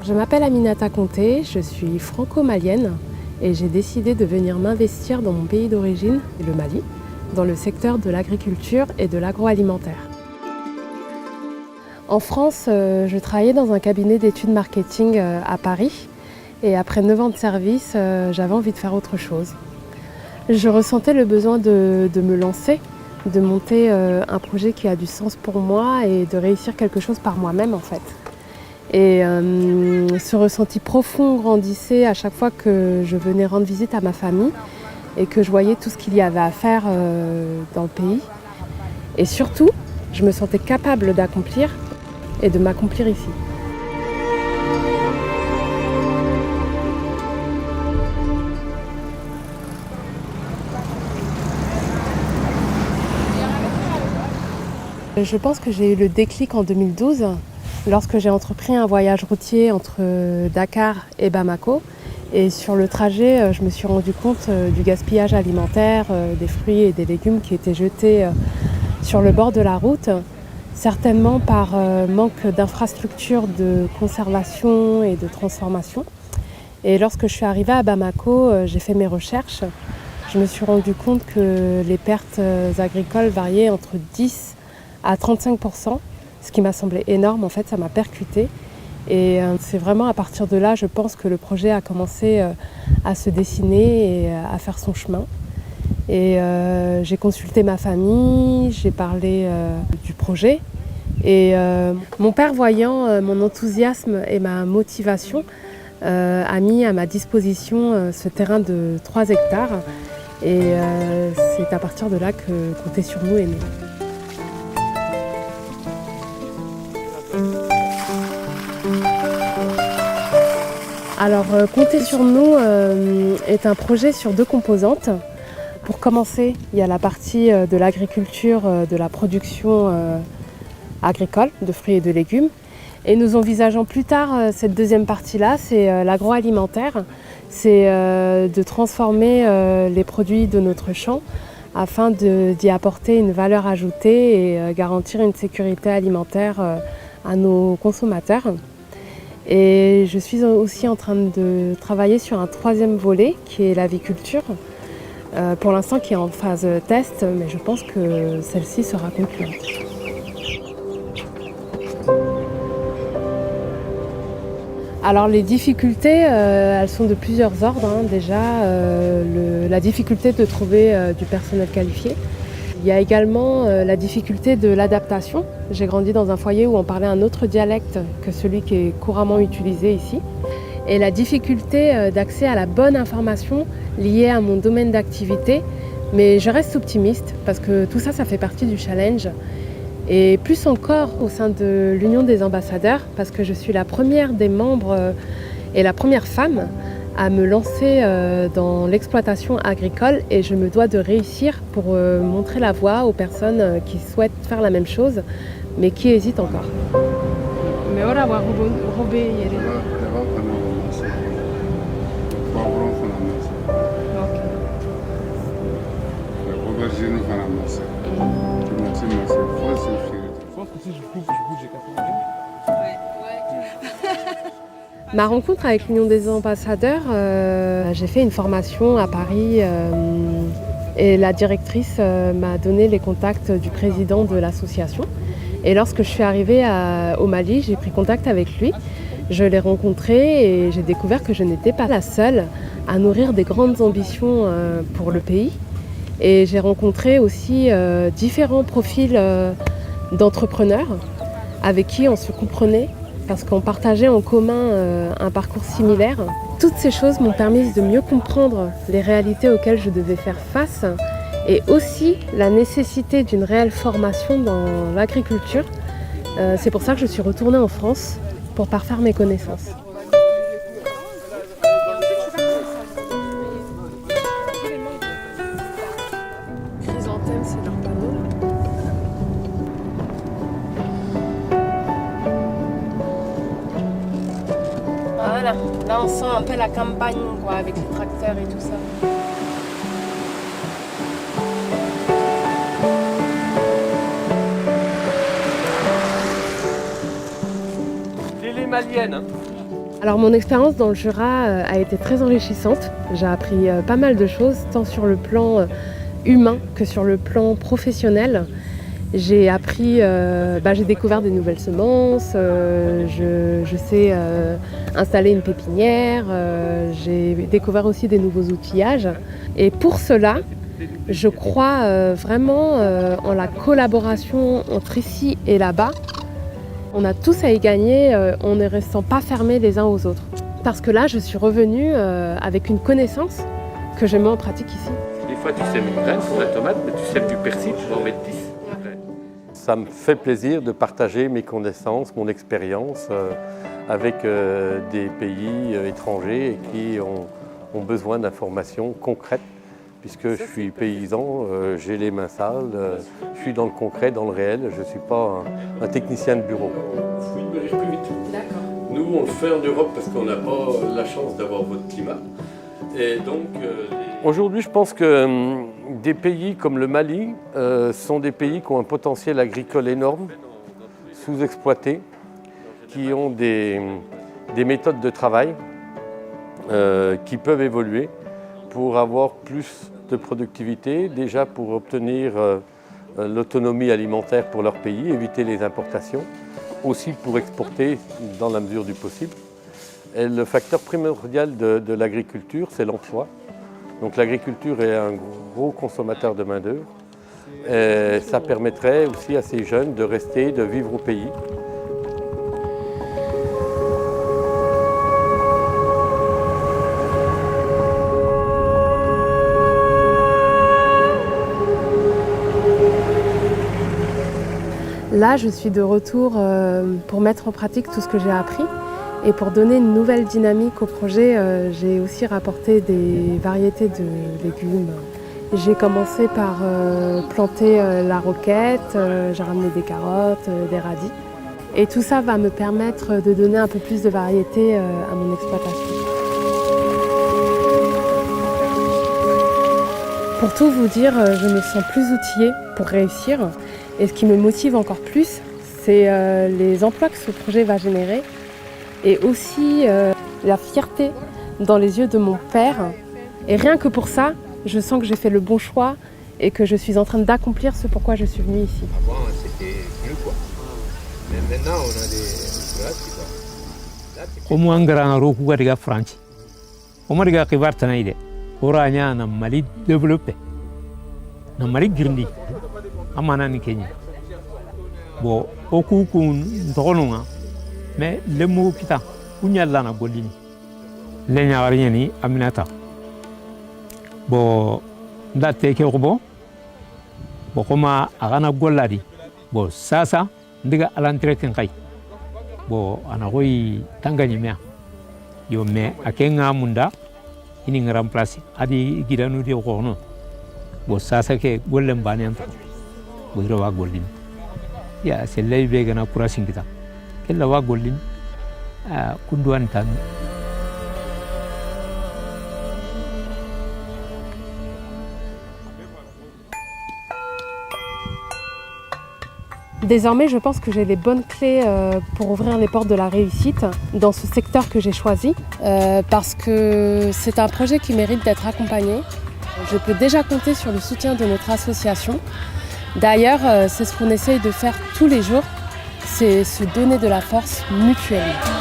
Je m'appelle Aminata Conté, je suis franco-malienne et j'ai décidé de venir m'investir dans mon pays d'origine, le Mali, dans le secteur de l'agriculture et de l'agroalimentaire. En France, je travaillais dans un cabinet d'études marketing à Paris et après 9 ans de service, j'avais envie de faire autre chose. Je ressentais le besoin de me lancer, de monter un projet qui a du sens pour moi et de réussir quelque chose par moi-même en fait. Et ce ressenti profond grandissait à chaque fois que je venais rendre visite à ma famille et que je voyais tout ce qu'il y avait à faire dans le pays. Et surtout, je me sentais capable d'accomplir et de m'accomplir ici. Je pense que j'ai eu le déclic en 2012 lorsque j'ai entrepris un voyage routier entre Dakar et Bamako. Et sur le trajet, je me suis rendu compte du gaspillage alimentaire, des fruits et des légumes qui étaient jetés sur le bord de la route, certainement par manque d'infrastructures de conservation et de transformation. Et lorsque je suis arrivée à Bamako, j'ai fait mes recherches. Je me suis rendu compte que les pertes agricoles variaient entre 10 à 35%, ce qui m'a semblé énorme. En fait, ça m'a percuté. Et c'est vraiment à partir de là, je pense que le projet a commencé à se dessiner et à faire son chemin. Et j'ai consulté ma famille, j'ai parlé du projet. Et mon père, voyant mon enthousiasme et ma motivation, a mis à ma disposition ce terrain de 3 hectares. Et c'est à partir de là que Compter sur nous est né. Alors, Compter sur nous est un projet sur 2 composantes. Pour commencer, il y a la partie de l'agriculture, de la production agricole, de fruits et de légumes. Et nous envisageons plus tard cette deuxième partie-là, c'est l'agroalimentaire. C'est de transformer les produits de notre champ afin d'y apporter une valeur ajoutée et garantir une sécurité alimentaire à nos consommateurs. Et je suis aussi en train de travailler sur un 3e volet qui est l'aviculture, pour l'instant qui est en phase test, mais je pense que celle-ci sera concluante. Alors les difficultés, elles sont de plusieurs ordres. Déjà, la difficulté de trouver du personnel qualifié. Il y a également la difficulté de l'adaptation. J'ai grandi dans un foyer où on parlait un autre dialecte que celui qui est couramment utilisé ici. Et la difficulté d'accès à la bonne information liée à mon domaine d'activité. Mais je reste optimiste parce que tout ça, ça fait partie du challenge. Et plus encore au sein de l'Union des ambassadeurs, parce que je suis la première des membres et la première femme à me lancer dans l'exploitation agricole et je me dois de réussir pour montrer la voie aux personnes qui souhaitent faire la même chose mais qui hésitent encore. Ma rencontre avec l'Union des ambassadeurs, j'ai fait une formation à Paris et la directrice m'a donné les contacts du président de l'association. Et lorsque je suis arrivée au Mali, j'ai pris contact avec lui. Je l'ai rencontré et j'ai découvert que je n'étais pas la seule à nourrir des grandes ambitions pour le pays. Et j'ai rencontré aussi différents profils d'entrepreneurs avec qui on se comprenait parce qu'on partageait en commun un parcours similaire. Toutes ces choses m'ont permis de mieux comprendre les réalités auxquelles je devais faire face et aussi la nécessité d'une réelle formation dans l'agriculture. C'est pour ça que je suis retournée en France pour parfaire mes connaissances. Chrysanthème, c'est leur panneau. Voilà, là on sent un peu la campagne quoi, avec les tracteurs et tout ça. Les maliennes. Alors mon expérience dans le Jura a été très enrichissante. J'ai appris pas mal de choses, tant sur le plan humain que sur le plan professionnel. J'ai découvert des nouvelles semences, je sais installer une pépinière, j'ai découvert aussi des nouveaux outillages. Et pour cela, je crois vraiment en la collaboration entre ici et là-bas. On a tous à y gagner en ne restant pas fermés les uns aux autres. Parce que là, je suis revenue avec une connaissance que je mets en pratique ici. Des fois, tu sèmes une graine sur la tomate, mais tu sèmes du persil pour en mettre 10. Ça me fait plaisir de partager mes connaissances, mon expérience avec des pays étrangers et qui ont besoin d'informations concrètes. Puisque je suis paysan, j'ai les mains sales, je suis dans le concret, dans le réel, je ne suis pas un technicien de bureau. Le fruit mûrit plus vite. Nous, on le fait en Europe parce qu'on n'a pas la chance d'avoir votre climat. Et donc, Aujourd'hui, je pense que des pays comme le Mali sont des pays qui ont un potentiel agricole énorme, sous-exploité, qui ont des méthodes de travail qui peuvent évoluer pour avoir plus de productivité, déjà pour obtenir l'autonomie alimentaire pour leur pays, éviter les importations, aussi pour exporter dans la mesure du possible. Et le facteur primordial de l'agriculture, c'est l'emploi. Donc l'agriculture est un gros consommateur de main-d'œuvre. Et ça permettrait aussi à ces jeunes de rester, de vivre au pays. Là, je suis de retour pour mettre en pratique tout ce que j'ai appris. Et pour donner une nouvelle dynamique au projet, j'ai aussi rapporté des variétés de légumes. J'ai commencé par planter la roquette, j'ai ramené des carottes, des radis. Et tout ça va me permettre de donner un peu plus de variété à mon exploitation. Pour tout vous dire, je me sens plus outillée pour réussir. Et ce qui me motive encore plus, c'est les emplois que ce projet va générer et aussi la fierté dans les yeux de mon père. Et rien que pour ça, je sens que j'ai fait le bon choix et que je suis en train d'accomplir ce pourquoi je suis venue ici. Avant, c'était mieux, quoi. Mais maintenant, on a des glaces, quoi. Como angara roku gariga franci. Omariga kibar tanaide. Oranya na Mali développé. Na Mali girndi. Amana ni Kenya. Bo oku kun tokononga. Mais le mot kita kunya lana golini. Le nyaari ni Aminata. Bo ndate ke robo. Bo koma agana goladi. Bo sasa ndiga alantre kenkai. Bo anagoi tangani mea. Yo me akenga munda ini ngeramplasi adi gidanu di okono. Bo sasa ke gollem banenta. Bo hiro gollin. Ya sellai begana kurasin kita. Kella wa gollin kunduan tan. Désormais, je pense que j'ai les bonnes clés pour ouvrir les portes de la réussite dans ce secteur que j'ai choisi parce que c'est un projet qui mérite d'être accompagné. Je peux déjà compter sur le soutien de notre association. D'ailleurs, c'est ce qu'on essaye de faire tous les jours, c'est se donner de la force mutuellement.